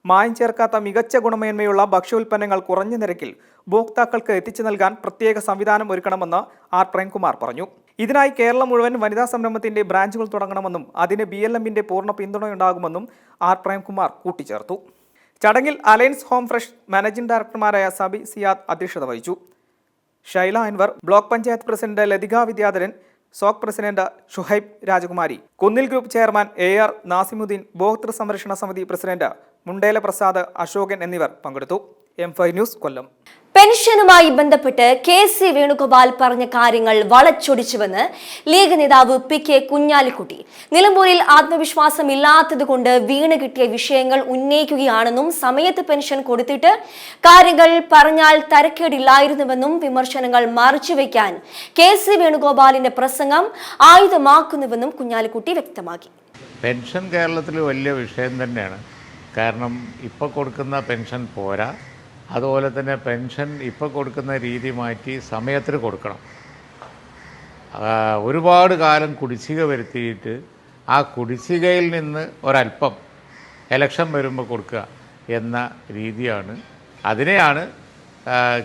മായം ചേർക്കാത്ത മികച്ച ഗുണമേന്മയുള്ള ഭക്ഷ്യോൽപ്പന്നങ്ങൾ കുറഞ്ഞ നിരക്കിൽ ഉപഭോക്താക്കൾക്ക് എത്തിച്ചു നൽകാൻ പ്രത്യേക സംവിധാനം ഒരുക്കണമെന്ന് R. പ്രേംകുമാർ പറഞ്ഞു. ഇതിനായി കേരളം മുഴുവൻ വനിതാ സംരംഭത്തിന്റെ ബ്രാഞ്ചുകൾ തുടങ്ങണമെന്നും അതിന് BLM-ന്റെ പൂർണ്ണ പിന്തുണയുണ്ടാകുമെന്നും R. പ്രേംകുമാർ കൂട്ടിച്ചേർത്തു. ചടങ്ങിൽ അലയൻസ് ഹോം ഫ്രഷ് മാനേജിംഗ് ഡയറക്ടർമാരായ സബി സിയാദ് അധ്യക്ഷത വഹിച്ചു. ഷൈല അൻവർ, ബ്ലോക്ക് പഞ്ചായത്ത് പ്രസിഡന്റ് ലതിക വിദ്യാധരൻ, സോക് പ്രസിഡന്റ് ഷുഹൈബ് രാജകുമാരി, കുന്നിൽ ഗ്രൂപ്പ് ചെയർമാൻ AR നാസിമുദ്ദീൻ, ഉപഭോക്തൃ സംരക്ഷണ സമിതി പ്രസിഡന്റ് മുണ്ടേല പ്രസാദ് അശോകൻ എന്നിവർ പങ്കെടുത്തു. M5 ന്യൂസ് കൊല്ലം. പെൻഷനുമായി ബന്ധപ്പെട്ട് KC വേണുഗോപാൽ പറഞ്ഞ കാര്യങ്ങൾ വളച്ചൊടിച്ചുവെന്ന് ലീഗ് നേതാവ് PK കുഞ്ഞാലിക്കുട്ടി. നിലമ്പൂരിൽ ആത്മവിശ്വാസമില്ലാത്തതുകൊണ്ട് വീണ് കിട്ടിയ വിഷയങ്ങൾ ഉന്നയിക്കുകയാണെന്നും സമയത്ത് പെൻഷൻ കൊടുത്തിട്ട് കാര്യങ്ങൾ പറഞ്ഞാൽ തരക്കേടില്ലായിരുന്നുവെന്നും വിമർശനങ്ങൾ മറച്ചുവെക്കാൻ KC വേണുഗോപാലിന്റെ പ്രസംഗം ആയുധമാക്കുന്നുവെന്നും കുഞ്ഞാലിക്കുട്ടി വ്യക്തമാക്കി. പെൻഷൻ കേരളത്തിൽ വലിയ വിഷയം തന്നെയാണ്. കാരണം ഇപ്പോൾ കൊടുക്കുന്ന പെൻഷൻ പോരാ. അതുപോലെ തന്നെ പെൻഷൻ ഇപ്പോൾ കൊടുക്കുന്ന രീതി മാറ്റി സമയത്തിന് കൊടുക്കണം. ഒരുപാട് കാലം കുടിശ്ശിക വരുത്തിയിട്ട് ആ കുടിശ്ശികയിൽ നിന്ന് ഒരല്പം ഇലക്ഷൻ വരുമ്പോൾ കൊടുക്കുക എന്ന രീതിയാണ്. അതിനെയാണ്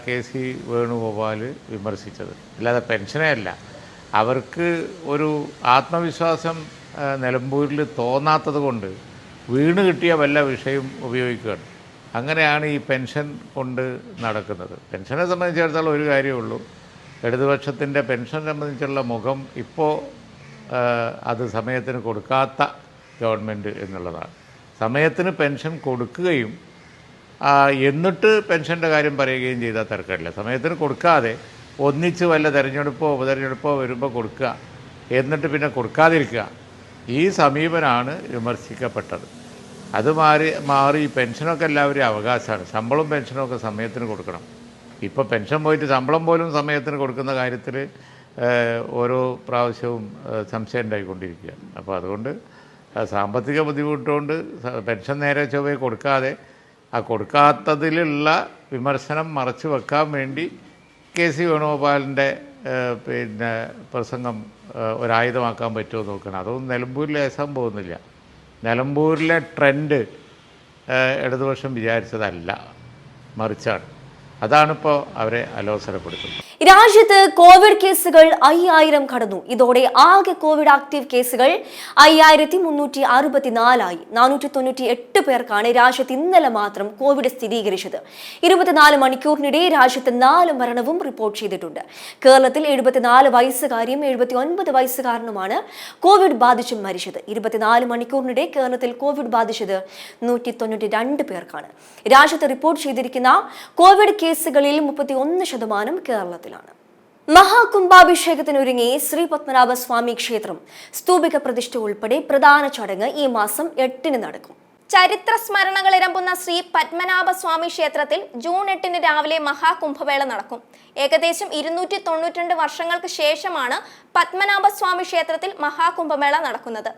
KC വേണുഗോപാൽ വിമർശിച്ചത്. അല്ലാതെ പെൻഷനേ അല്ല. അവർക്ക് ഒരു ആത്മവിശ്വാസം നിലമ്പൂരിൽ തോന്നാത്തത് കൊണ്ട് വീണ് കിട്ടിയ വല്ല വിഷയം ഉപയോഗിക്കുകയാണ്. അങ്ങനെയാണ് ഈ പെൻഷൻ കൊണ്ട് നടക്കുന്നത്. പെൻഷനെ സംബന്ധിച്ചിടത്തോളം ഒരു കാര്യമേ ഉള്ളൂ, ഇടതുപക്ഷത്തിൻ്റെ പെൻഷൻ സംബന്ധിച്ചുള്ള മുഖം ഇപ്പോൾ അത് സമയത്തിന് കൊടുക്കാത്ത ഗവൺമെൻറ് എന്നുള്ളതാണ്. സമയത്തിന് പെൻഷൻ കൊടുക്കുകയും എന്നിട്ട് പെൻഷൻ്റെ കാര്യം പറയുകയും ചെയ്താൽ തിരക്കില്ല. സമയത്തിന് കൊടുക്കാതെ ഒന്നിച്ച് വല്ല തെരഞ്ഞെടുപ്പോ ഉപതെരഞ്ഞെടുപ്പോ വരുമ്പോൾ കൊടുക്കുക, എന്നിട്ട് പിന്നെ കൊടുക്കാതിരിക്കുക, ഈ സമീപനമാണ് വിമർശിക്കപ്പെട്ടത്. അത് മാറി പെൻഷനൊക്കെ എല്ലാവരും അവകാശമാണ്. ശമ്പളവും പെൻഷനൊക്കെ സമയത്തിന് കൊടുക്കണം. ഇപ്പോൾ പെൻഷൻ പോയിട്ട് ശമ്പളം പോലും സമയത്തിന് കൊടുക്കുന്ന കാര്യത്തിൽ ഓരോ പ്രാവശ്യവും സംശയം ഉണ്ടായിക്കൊണ്ടിരിക്കുക. അപ്പോൾ അതുകൊണ്ട് സാമ്പത്തിക ബുദ്ധിമുട്ടുകൊണ്ട് പെൻഷൻ നേരെ ചൊവ്വേ കൊടുക്കാതെ ആ കൊടുക്കാത്തതിലുള്ള വിമർശനം മറച്ചു വെക്കാൻ വേണ്ടി KC വേണുഗോപാലിൻ്റെ പ്രസംഗം ഒരായുധമാക്കാൻ പറ്റുമോ നോക്കണം. അതൊന്നും നിലമ്പൂരിൽ ഏസാൻ പോകുന്നില്ല. നിലമ്പൂരിലെ ട്രെൻഡ് ഇടതുപക്ഷം വിചാരിച്ചതല്ല, മറിച്ചാണ്. അതാണിപ്പോൾ അവരെ അലോസരപ്പെടുത്തുന്നത്. രാജ്യത്ത് കോവിഡ് കേസുകൾ 5000 കടന്നു. ഇതോടെ ആകെ കോവിഡ് ആക്റ്റീവ് കേസുകൾ 5364 498 പേർക്കാണ് രാജ്യത്ത് ഇന്നലെ മാത്രം കോവിഡ് സ്ഥിരീകരിച്ചത്. 24 മണിക്കൂറിനിടെ രാജ്യത്ത് 4 മരണവും റിപ്പോർട്ട് ചെയ്തിട്ടുണ്ട്. കേരളത്തിൽ 74 വയസ്സുകാരിയും 79 വയസ്സുകാരനുമാണ് കോവിഡ് ബാധിച്ച് മരിച്ചത്. 24 മണിക്കൂറിനിടെ കേരളത്തിൽ കോവിഡ് ബാധിച്ചത് 192 പേർക്കാണ്. രാജ്യത്ത് റിപ്പോർട്ട് ചെയ്തിരിക്കുന്ന കോവിഡ് കേസുകളിൽ 31% കേരളത്തിലാണ്. മഹാകുംഭാഭിഷേകത്തിനൊരുങ്ങി ശ്രീ പത്മനാഭസ്വാമി ക്ഷേത്രം. സ്തൂപിക പ്രതിഷ്ഠ ഉൾപ്പെടെ പ്രധാന ചടങ്ങ് ഈ മാസം 8 നടക്കും. ചരിത്ര സ്മരണകൾ ഇരമ്പുന്ന ശ്രീ പത്മനാഭസ്വാമി ക്ഷേത്രത്തിൽ ജൂൺ 8 രാവിലെ മഹാകുംഭമേള നടക്കും. ഏകദേശം 292 വർഷങ്ങൾക്ക് ശേഷമാണ് പത്മനാഭസ്വാമി ക്ഷേത്രത്തിൽ മഹാകുംഭമേള നടക്കുന്നത്.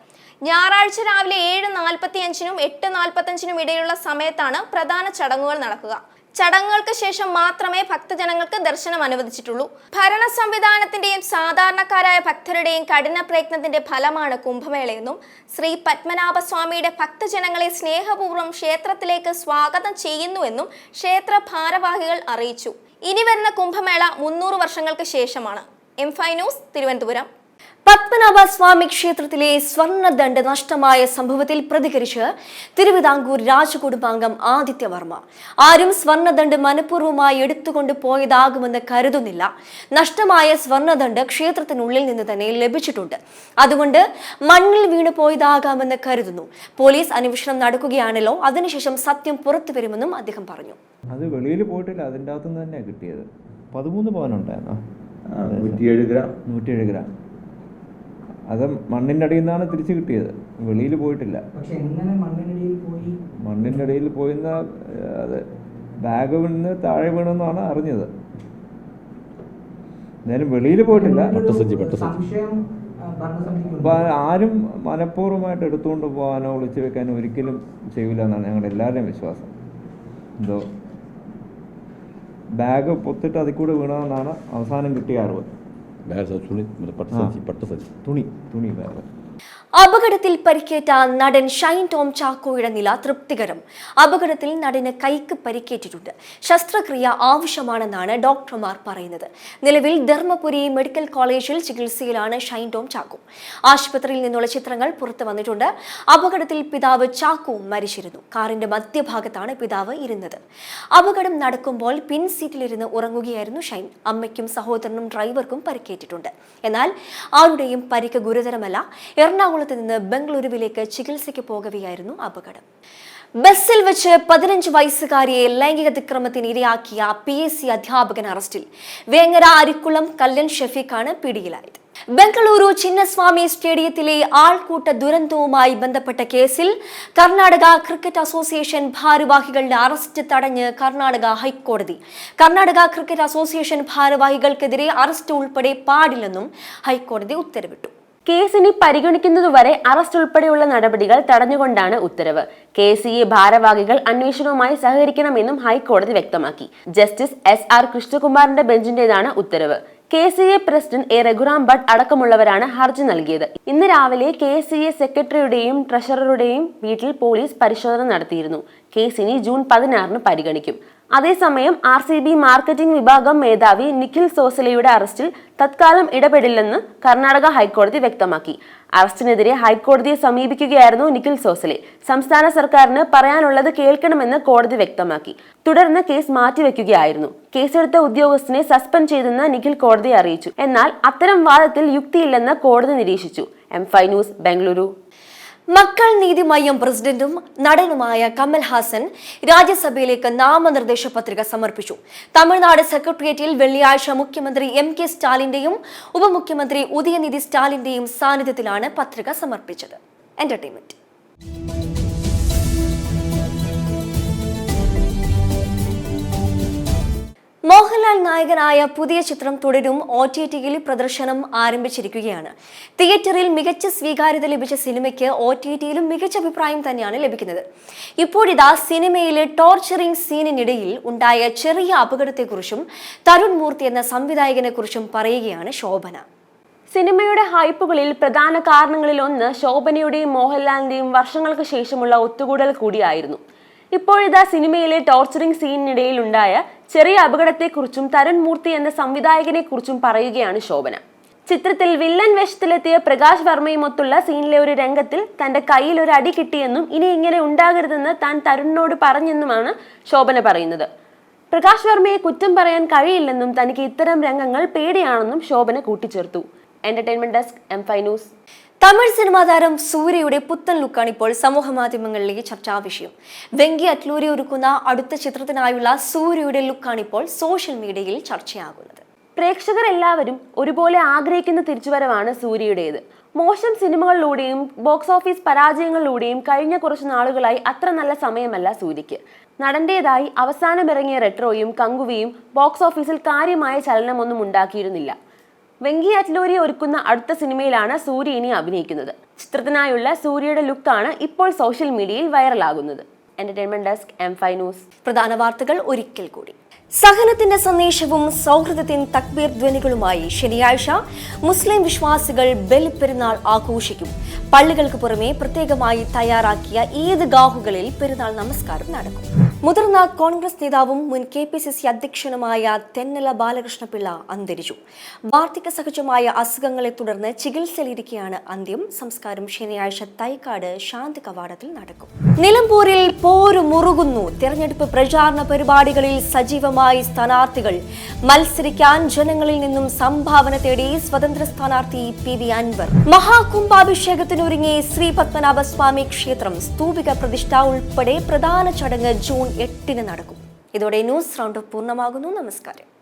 ഞായറാഴ്ച രാവിലെ 7:45-നും 8:45-നും ഇടയിലുള്ള സമയത്താണ് പ്രധാന ചടങ്ങുകൾ നടക്കുക. ചടങ്ങുകൾക്ക് ശേഷം മാത്രമേ ഭക്തജനങ്ങൾക്ക് ദർശനം അനുവദിച്ചിട്ടുള്ളൂ. ഭരണ സംവിധാനത്തിന്റെയും സാധാരണക്കാരായ ഭക്തരുടെയും കഠിന പ്രയത്നത്തിന്റെ ഫലമാണ് കുംഭമേളയെന്നും ശ്രീ പത്മനാഭസ്വാമിയുടെ ഭക്തജനങ്ങളെ സ്നേഹപൂർവ്വം ക്ഷേത്രത്തിലേക്ക് സ്വാഗതം ചെയ്യുന്നുവെന്നും ക്ഷേത്ര ഭാരവാഹികൾ അറിയിച്ചു. ഇനി വരുന്ന കുംഭമേള 300 വർഷങ്ങൾക്ക് ശേഷമാണ്. M5 news, Thiruvananthapuram. പത്മനാഭസ്വാമി ക്ഷേത്രത്തിലെ സ്വർണ്ണദണ്ഡ് നഷ്ടമായ സംഭവത്തിൽ പ്രതികരിച്ച് തിരുവിതാംകൂർ രാജകുടുംബാംഗം ആദിത്യവർമ്മ. ആരും സ്വർണ്ണദണ്ഡ് മനഃപൂർവ്വമായി എടുത്തുകൊണ്ട് പോയതാകുമെന്ന് കരുതുന്നില്ല. നഷ്ടമായ സ്വർണ്ണദണ്ഡ് ക്ഷേത്രത്തിനുള്ളിൽ നിന്ന് തന്നെ ലഭിച്ചിട്ടുണ്ട്. അതുകൊണ്ട് മണ്ണിൽ വീണു പോയതാകാമെന്ന് കരുതുന്നു. പോലീസ് അന്വേഷണം നടക്കുകയാണല്ലോ, അതിനുശേഷം സത്യം പുറത്തു വരുമെന്നും അദ്ദേഹം പറഞ്ഞു. അത് വെളിയിൽ പോയിട്ടില്ല, അതിൻ്റെ അകത്തുനിന്ന് തന്നെയാണ് കിട്ടിയത്. 13 പവനുണ്ടായിരുന്നോ? 107 ഗ്രാം. അത് മണ്ണിൻ്റെ അടിയിൽ നിന്നാണ് തിരിച്ചു കിട്ടിയത്, വെളിയിൽ പോയിട്ടില്ല. മണ്ണിൻ്റെ അടിയിൽ പോയിന്ന അത് ബാഗ് വീണ് താഴെ വീണെന്നാണ് അറിഞ്ഞത്. എന്തായാലും വെളിയിൽ പോയിട്ടില്ല. ആരും മനഃപൂർവ്വമായിട്ട് എടുത്തുകൊണ്ട് പോകാനോ ഒളിച്ചു വെക്കാനോ ഒരിക്കലും ചെയ്യില്ല എന്നാണ് ഞങ്ങളുടെ എല്ലാവരുടെയും വിശ്വാസം. എന്തോ ബാഗ് പൊത്തിട്ട് അതിൽ കൂടെ വീണമെന്നാണ് അവസാനം കിട്ടിയ അറിവ്. തുണി ബാഗ്. അപകടത്തിൽ പരിക്കേറ്റ നടൻ ഷൈൻ ടോം ചാക്കോയുടെ നില തൃപ്തികരം. അപകടത്തിൽ നടന് കൈക്ക് പരിക്കേറ്റിട്ടുണ്ട്. ശസ്ത്രക്രിയ ആവശ്യമാണെന്നാണ് ഡോക്ടർമാർ പറയുന്നത്. നിലവിൽ ധർമ്മപുരി മെഡിക്കൽ കോളേജിൽ ചികിത്സയിലാണ് ഷൈൻ ടോം ചാക്കോ. ആശുപത്രിയിൽ നിന്നുള്ള ചിത്രങ്ങൾ പുറത്തു വന്നിട്ടുണ്ട്. അപകടത്തിൽ പിതാവ് ചാക്കോ മരിച്ചിരുന്നു. കാറിന്റെ മധ്യഭാഗത്താണ് പിതാവ് ഇരുന്നത്. അപകടം നടക്കുമ്പോൾ പിൻസീറ്റിലിരുന്ന് ഉറങ്ങുകയായിരുന്നു ഷൈൻ. അമ്മയ്ക്കും സഹോദരനും ഡ്രൈവർക്കും പരിക്കേറ്റിട്ടുണ്ട്. എന്നാൽ ആരുടെയും പരിക്ക് ഗുരുതരമല്ല. എറണാകുളത്ത് നിന്ന് ബംഗളൂരുവിലേക്ക് ചികിത്സയ്ക്ക് പോകവെയായിരുന്നു അപകടം. ബസ്സിൽ വെച്ച് 15 വയസ്സുകാരിയെ ലൈംഗികതിക്രമത്തിന് ഇരയാക്കിയ PSC അധ്യാപകൻ അറസ്റ്റിൽ. വേങ്ങര അരിക്കുളം കല്യാൺ ഷഫീഖാണ് പിടിയിലായത്. ബംഗളൂരു ചിന്നസ്വാമി സ്റ്റേഡിയത്തിലെ ആൾക്കൂട്ട ദുരന്തവുമായി ബന്ധപ്പെട്ട കേസിൽ കർണാടക ക്രിക്കറ്റ് അസോസിയേഷൻ ഭാരവാഹികളുടെ അറസ്റ്റ് തടഞ്ഞ് കർണാടക ഹൈക്കോടതി. കർണാടക ക്രിക്കറ്റ് അസോസിയേഷൻ ഭാരവാഹികൾക്കെതിരെ അറസ്റ്റ് ഉൾപ്പെടെ പാടില്ലെന്നും ഹൈക്കോടതി ഉത്തരവിട്ടു. കേസിനി പരിഗണിക്കുന്നതുവരെ അറസ്റ്റ് ഉൾപ്പെടെയുള്ള നടപടികൾ തടഞ്ഞുകൊണ്ടാണ് ഉത്തരവ്. KCA ഭാരവാഹികൾ അന്വേഷണവുമായി സഹകരിക്കണമെന്നും ഹൈക്കോടതി വ്യക്തമാക്കി. ജസ്റ്റിസ് SR കൃഷ്ണകുമാറിന്റെ ബെഞ്ചിന്റേതാണ് ഉത്തരവ്. KCA president A Raghuram Bhat അടക്കമുള്ളവരാണ് ഹർജി നൽകിയത്. ഇന്ന് രാവിലെ KCA സെക്രട്ടറിയുടെയും ട്രഷററുടെയും വീട്ടിൽ പോലീസ് പരിശോധന നടത്തിയിരുന്നു. കേസിനി ജൂൺ 16 പരിഗണിക്കും. അതേസമയം RCB മാർക്കറ്റിംഗ് വിഭാഗം മേധാവി നിഖിൽ സോസലയുടെ അറസ്റ്റിൽ തത്കാലം ഇടപെടില്ലെന്ന് കർണാടക ഹൈക്കോടതി വ്യക്തമാക്കി. അറസ്റ്റിനെതിരെ ഹൈക്കോടതിയെ സമീപിക്കുകയായിരുന്നു നിഖിൽ സോസലെ. സംസ്ഥാന സർക്കാരിന് പറയാനുള്ളത് കേൾക്കണമെന്ന് കോടതി വ്യക്തമാക്കി. തുടർന്ന് കേസ് മാറ്റിവെക്കുകയായിരുന്നു. കേസെടുത്ത ഉദ്യോഗസ്ഥനെ സസ്പെൻഡ് ചെയ്തെന്ന് നിഖിൽ കോടതിയെ അറിയിച്ചു. എന്നാൽ അത്തരം വാദത്തിൽ യുക്തിയില്ലെന്ന് കോടതി നിരീക്ഷിച്ചു. M5 news, Bengaluru. മക്കൾ നീതി മയ്യം പ്രസിഡന്റും നടനുമായ കമൽ ഹാസൻ രാജ്യസഭയിലേക്ക് നാമനിർദ്ദേശ പത്രിക സമർപ്പിച്ചു. തമിഴ്നാട് സെക്രട്ടേറിയറ്റിൽ വെള്ളിയാഴ്ച മുഖ്യമന്ത്രി MK സ്റ്റാലിന്റെയും ഉപമുഖ്യമന്ത്രി ഉദയനിധി സ്റ്റാലിന്റെയും സാന്നിധ്യത്തിലാണ് പത്രിക സമർപ്പിച്ചത്. എന്റർടൈൻമെന്റ്. മോഹൻലാൽ നായകനായ പുതിയ ചിത്രം തുടരും OTTയിൽ പ്രദർശനം ആരംഭിച്ചിരിക്കുകയാണ്. തിയേറ്ററിൽ മികച്ച സ്വീകാര്യത ലഭിച്ച സിനിമയ്ക്ക് OTTയിലും മികച്ച അഭിപ്രായം തന്നെയാണ് ലഭിക്കുന്നത്. ഇപ്പോഴിതാ സിനിമയിലെ ടോർച്ചറിംഗ് സീനിനിടയിൽ ഉണ്ടായ ചെറിയ അപകടത്തെക്കുറിച്ചും തരുൺ മൂർത്തി എന്ന സംവിധായകനെ കുറിച്ചും പറയുകയാണ് ശോഭന. സിനിമയുടെ ഹൈപ്പുകളിൽ പ്രധാന കാരണങ്ങളിൽ ഒന്ന് ശോഭനയുടെയും മോഹൻലാലിന്റെയും വർഷങ്ങൾക്ക് ശേഷമുള്ള ഒത്തുകൂടൽ കൂടിയായിരുന്നു. ഇപ്പോഴിതാ സിനിമയിലെ ടോർച്ചറിംഗ് സീനിനിടയിൽ ഉണ്ടായ ചെറിയ അപകടത്തെക്കുറിച്ചും തരുൺ മൂർത്തി എന്ന സംവിധായകനെ കുറിച്ചും പറയുകയാണ് ശോഭന. ചിത്രത്തിൽ വില്ലൻ വേഷത്തിലെത്തിയ പ്രകാശ് വർമ്മയുമൊത്തുള്ള സീനിലെ ഒരു രംഗത്തിൽ തന്റെ കയ്യിൽ ഒരു അടി കിട്ടിയെന്നും ഇനി ഇങ്ങനെ ഉണ്ടാകരുതെന്ന് താൻ തരുണിനോട് പറഞ്ഞെന്നുമാണ് ശോഭന പറയുന്നത്. പ്രകാശ് വർമ്മയെ കുറ്റം പറയാൻ കഴിയില്ലെന്നും തനിക്ക് ഇത്തരം രംഗങ്ങൾ പേടിയാണെന്നും ശോഭന കൂട്ടിച്ചേർത്തു. Entertainment desk M5 news. Tamil cinema താരം സൂര്യയുടെ പുത്തൻ ലുക്കാണ് ഇപ്പോൾ സമൂഹ മാധ്യമങ്ങളിലേക്ക് ചർച്ചാ വിഷയം. വെങ്കി അറ്റ്ലൂരി ഒരുക്കുന്ന അടുത്ത ചിത്രത്തിനായുള്ള സൂര്യയുടെ ലുക്കാണ് ഇപ്പോൾ സോഷ്യൽ മീഡിയയിൽ ചർച്ചയാകുന്നത്. പ്രേക്ഷകർ എല്ലാവരും ഒരുപോലെ ആഗ്രഹിക്കുന്ന തിരിച്ചുവരവാണ് സൂര്യയുടേത്. മോശം സിനിമകളിലൂടെയും ബോക്സ് ഓഫീസ് പരാജയങ്ങളിലൂടെയും കഴിഞ്ഞ കുറച്ചു നാളുകളായി അത്ര നല്ല സമയമല്ല സൂര്യയ്ക്ക്. നടന്റേതായി അവസാനമിറങ്ങിയ റെട്രോയും കങ്കുവിയും ബോക്സ് ഓഫീസിൽ കാര്യമായ ചലനമൊന്നും ഉണ്ടാക്കിയിരുന്നില്ല. വെങ്കി അറ്റ്ലൂരി ഒരുക്കുന്ന അടുത്ത സിനിമയിലാണ് സൂര്യ ഇനി അഭിനയിക്കുന്നത്. ചിത്രത്തിനായുള്ള സൂര്യയുടെ ലുക്കാണ് ഇപ്പോൾ സോഷ്യൽ മീഡിയയിൽ വൈറലാകുന്നത്. Entertainment desk M5 news. പ്രധാന വാർത്തകൾ ഒരിക്കൽ കൂടി. സഹനത്തിന്റെ സന്ദേശവും സൗഹൃദത്തിൻ തക്ബീർ ധ്വനികളുമായി ശനിയാഴ്ച മുസ്ലിം വിശ്വാസികൾ ബലിപ്പെരുന്നാൾ ആഘോഷിക്കും. പള്ളികൾക്ക് പുറമെ പ്രത്യേകമായി തയ്യാറാക്കിയ ഈദ്ഗാഹുകളിൽ പെരുന്നാൾ നമസ്കാരം നടക്കും. മുതിർന്ന കോൺഗ്രസ് നേതാവും മുൻ KPCC അധ്യക്ഷനുമായ തെന്നല ബാലകൃഷ്ണപിള്ള അന്തരിച്ചു. വാർദ്ധക്യ സഹജമായ അസുഖങ്ങളെ തുടർന്ന് ചികിത്സയിലിരിക്കെയാണ് അന്ത്യം. സംസ്കാരം ശനിയാഴ്ച തൈക്കാട് ശാന്തി കവാടത്തിൽ നടക്കും. നിലമ്പൂരിൽ പോരു മുറുകുന്നു. തെരഞ്ഞെടുപ്പ് പ്രചാരണ പരിപാടികളിൽ സജീവമായി സ്ഥാനാർത്ഥികൾ. മത്സരിക്കാൻ ജനങ്ങളിൽ നിന്നും സംഭാവന തേടി സ്വതന്ത്ര സ്ഥാനാർത്ഥി PV അൻവർ. മഹാകുംഭാഭിഷേകത്തിനൊരുങ്ങി ശ്രീ പത്മനാഭസ്വാമി ക്ഷേത്രം. സ്തൂപിക പ്രതിഷ്ഠ ഉൾപ്പെടെ പ്രധാന ചടങ്ങ് ജൂൺ 8 നടക്കും. ഇതോടെ ന്യൂസ് റൗണ്ട് പൂർണ്ണമാകുന്നു. നമസ്കാരം.